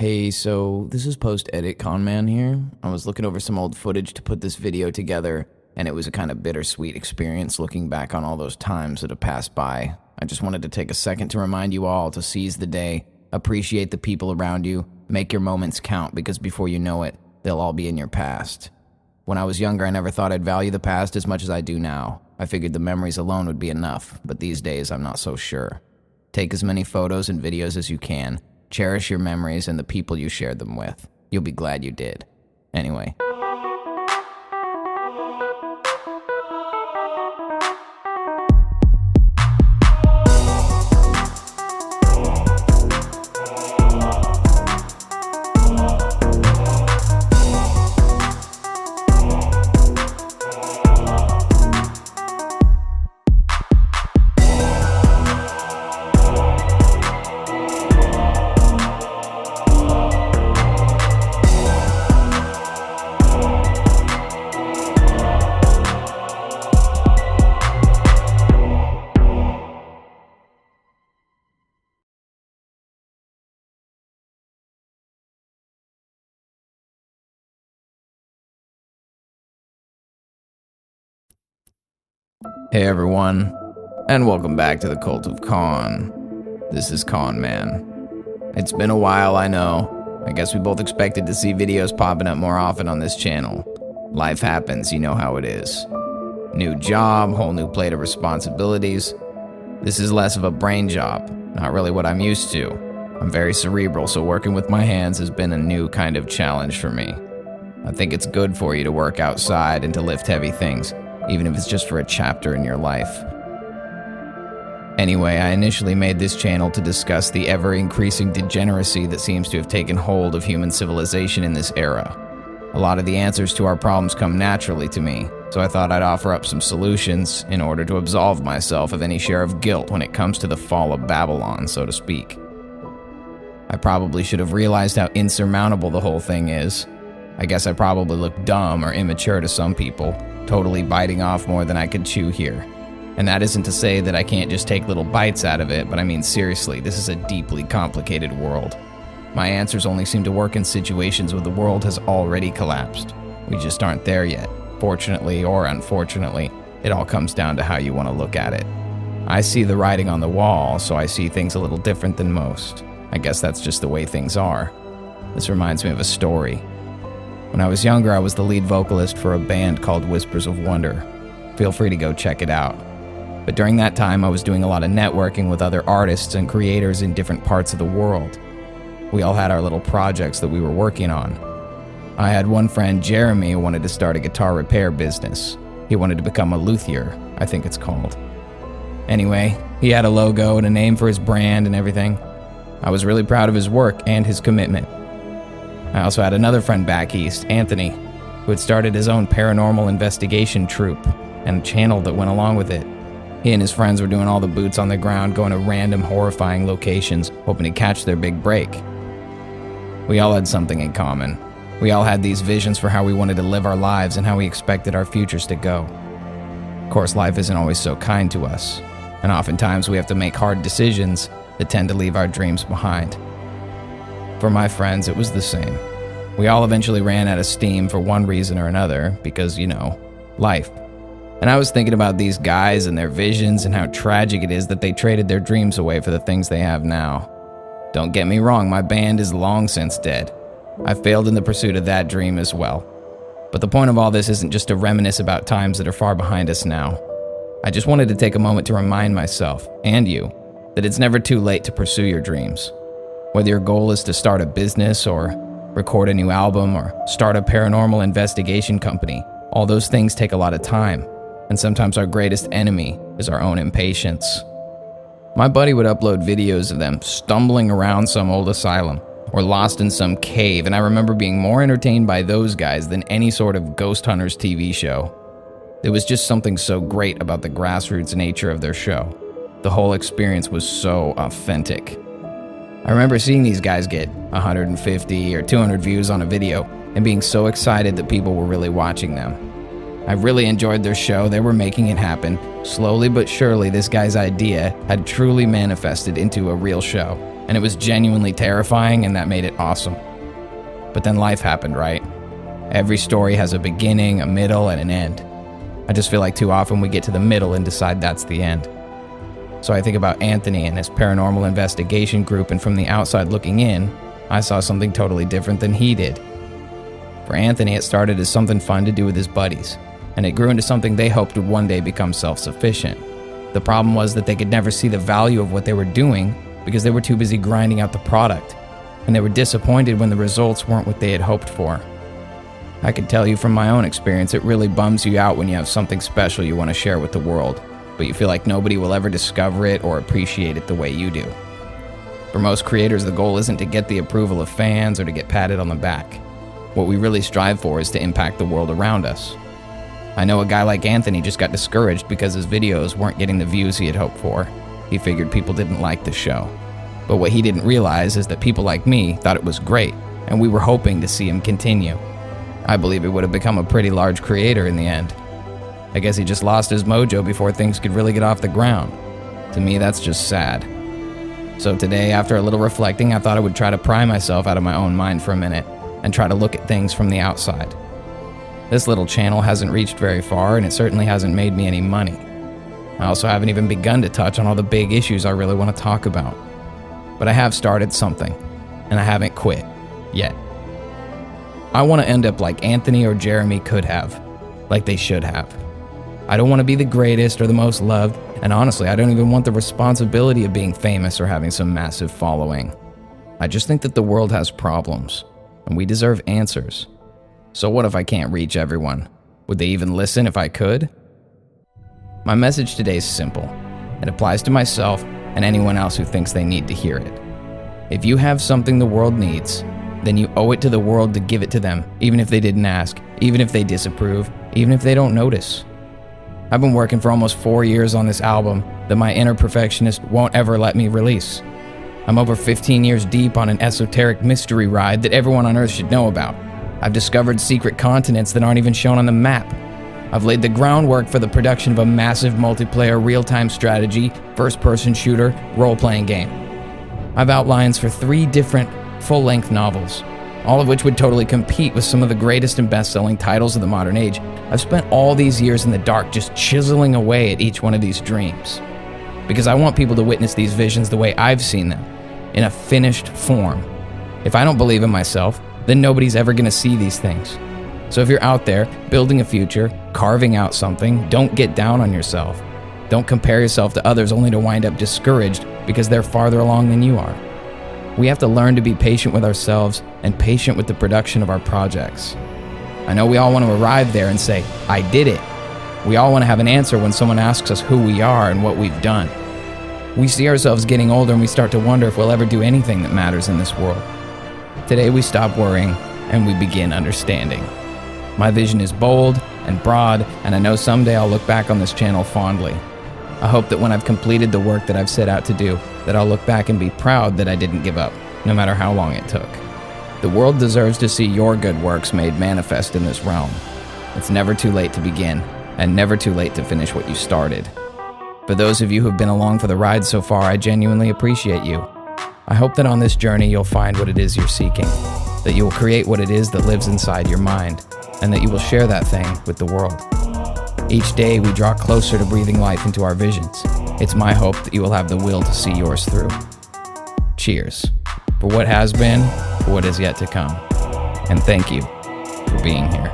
Hey, so this is post-edit Conman here. I was looking over some old footage to put this video together, and it was a kind of bittersweet experience looking back on all those times that have passed by. I just wanted to take a second to remind you all to seize the day, appreciate the people around you, make your moments count, because before you know it, they'll all be in your past. When I was younger, I never thought I'd value the past as much as I do now. I figured the memories alone would be enough, but these days I'm not so sure. Take as many photos and videos as you can. Cherish your memories and the people you shared them with. You'll be glad you did. Anyway. Hey everyone, and welcome back to the Cult of Con. This is Con Man. It's been a while, I know. I guess we both expected to see videos popping up more often on this channel. Life happens, you know how it is. New job, whole new plate of responsibilities. This is less of a brain job, not really what I'm used to. I'm very cerebral, so working with my hands has been a new kind of challenge for me. I think it's good for you to work outside and to lift heavy things, even if it's just for a chapter in your life. Anyway, I initially made this channel to discuss the ever-increasing degeneracy that seems to have taken hold of human civilization in this era. A lot of the answers to our problems come naturally to me, so I thought I'd offer up some solutions in order to absolve myself of any share of guilt when it comes to the fall of Babylon, so to speak. I probably should have realized how insurmountable the whole thing is. I guess I probably look dumb or immature to some people, totally biting off more than I could chew here. And that isn't to say that I can't just take little bites out of it, but I mean seriously, this is a deeply complicated world. My answers only seem to work in situations where the world has already collapsed. We just aren't there yet. Fortunately or unfortunately, it all comes down to how you want to look at it. I see the writing on the wall, so I see things a little different than most. I guess that's just the way things are. This reminds me of a story. When I was younger, I was the lead vocalist for a band called Whispers of Wonder. Feel free to go check it out. But during that time, I was doing a lot of networking with other artists and creators in different parts of the world. We all had our little projects that we were working on. I had one friend, Jeremy, who wanted to start a guitar repair business. He wanted to become a luthier, I think it's called. Anyway, he had a logo and a name for his brand and everything. I was really proud of his work and his commitment. I also had another friend back east, Anthony, who had started his own paranormal investigation troupe and a channel that went along with it. He and his friends were doing all the boots on the ground, going to random horrifying locations, hoping to catch their big break. We all had something in common. We all had these visions for how we wanted to live our lives and how we expected our futures to go. Of course, life isn't always so kind to us, and oftentimes we have to make hard decisions that tend to leave our dreams behind. For my friends, it was the same. We all eventually ran out of steam for one reason or another, because, you know, life. And I was thinking about these guys and their visions and how tragic it is that they traded their dreams away for the things they have now. Don't get me wrong, my band is long since dead. I failed in the pursuit of that dream as well. But the point of all this isn't just to reminisce about times that are far behind us now. I just wanted to take a moment to remind myself, and you, that it's never too late to pursue your dreams. Whether your goal is to start a business or record a new album or start a paranormal investigation company, all those things take a lot of time, and sometimes our greatest enemy is our own impatience. My buddy would upload videos of them stumbling around some old asylum or lost in some cave, and I remember being more entertained by those guys than any sort of Ghost Hunters TV show. There was just something so great about the grassroots nature of their show. The whole experience was so authentic. I remember seeing these guys get 150 or 200 views on a video and being so excited that people were really watching them. I really enjoyed their show. They were making it happen. Slowly but surely, this guy's idea had truly manifested into a real show. and it was genuinely terrifying, and that made it awesome. But then life happened, right? Every story has a beginning, a middle, and an end. I just feel like too often we get to the middle and decide that's the end. So I think about Anthony and his paranormal investigation group, and from the outside looking in, I saw something totally different than he did. For Anthony, it started as something fun to do with his buddies, and it grew into something they hoped would one day become self-sufficient. The problem was that they could never see the value of what they were doing because they were too busy grinding out the product, and they were disappointed when the results weren't what they had hoped for. I can tell you from my own experience, it really bums you out when you have something special you want to share with the world, but you feel like nobody will ever discover it or appreciate it the way you do. For most creators, the goal isn't to get the approval of fans or to get patted on the back. What we really strive for is to impact the world around us. I know a guy like Anthony just got discouraged because his videos weren't getting the views he had hoped for. He figured people didn't like the show. But what he didn't realize is that people like me thought it was great, and we were hoping to see him continue. I believe he would have become a pretty large creator in the end. I guess he just lost his mojo before things could really get off the ground. To me, that's just sad. So today, after a little reflecting, I thought I would try to pry myself out of my own mind for a minute and try to look at things from the outside. This little channel hasn't reached very far, and it certainly hasn't made me any money. I also haven't even begun to touch on all the big issues I really want to talk about. But I have started something, and I haven't quit yet. I want to end up like Anthony or Jeremy could have, like they should have. I don't want to be the greatest or the most loved, and honestly, I don't even want the responsibility of being famous or having some massive following. I just think that the world has problems, and we deserve answers. So what if I can't reach everyone? Would they even listen if I could? My message today is simple. It applies to myself and anyone else who thinks they need to hear it. If you have something the world needs, then you owe it to the world to give it to them, even if they didn't ask, even if they disapprove, even if they don't notice. I've been working for almost 4 years on this album that my inner perfectionist won't ever let me release. I'm over 15 years deep on an esoteric mystery ride that everyone on Earth should know about. I've discovered secret continents that aren't even shown on the map. I've laid the groundwork for the production of a massive multiplayer real-time strategy, first-person shooter, role-playing game. I've outlines for 3 different full-length novels, all of which would totally compete with some of the greatest and best-selling titles of the modern age. I've spent all these years in the dark just chiseling away at each one of these dreams, because I want people to witness these visions the way I've seen them, in a finished form. If I don't believe in myself, then nobody's ever going to see these things. So if you're out there building a future, carving out something, don't get down on yourself. Don't compare yourself to others only to wind up discouraged because they're farther along than you are. We have to learn to be patient with ourselves and patient with the production of our projects. I know we all want to arrive there and say, I did it. We all want to have an answer when someone asks us who we are and what we've done. We see ourselves getting older and we start to wonder if we'll ever do anything that matters in this world. Today we stop worrying and we begin understanding. My vision is bold and broad, and I know someday I'll look back on this channel fondly. I hope that when I've completed the work that I've set out to do, that I'll look back and be proud that I didn't give up, no matter how long it took. The world deserves to see your good works made manifest in this realm. It's never too late to begin, and never too late to finish what you started. For those of you who've been along for the ride so far, I genuinely appreciate you. I hope that on this journey you'll find what it is you're seeking, that you will create what it is that lives inside your mind, and that you will share that thing with the world. Each day we draw closer to breathing life into our visions. It's my hope that you will have the will to see yours through. Cheers for what has been, for what is yet to come. And thank you for being here.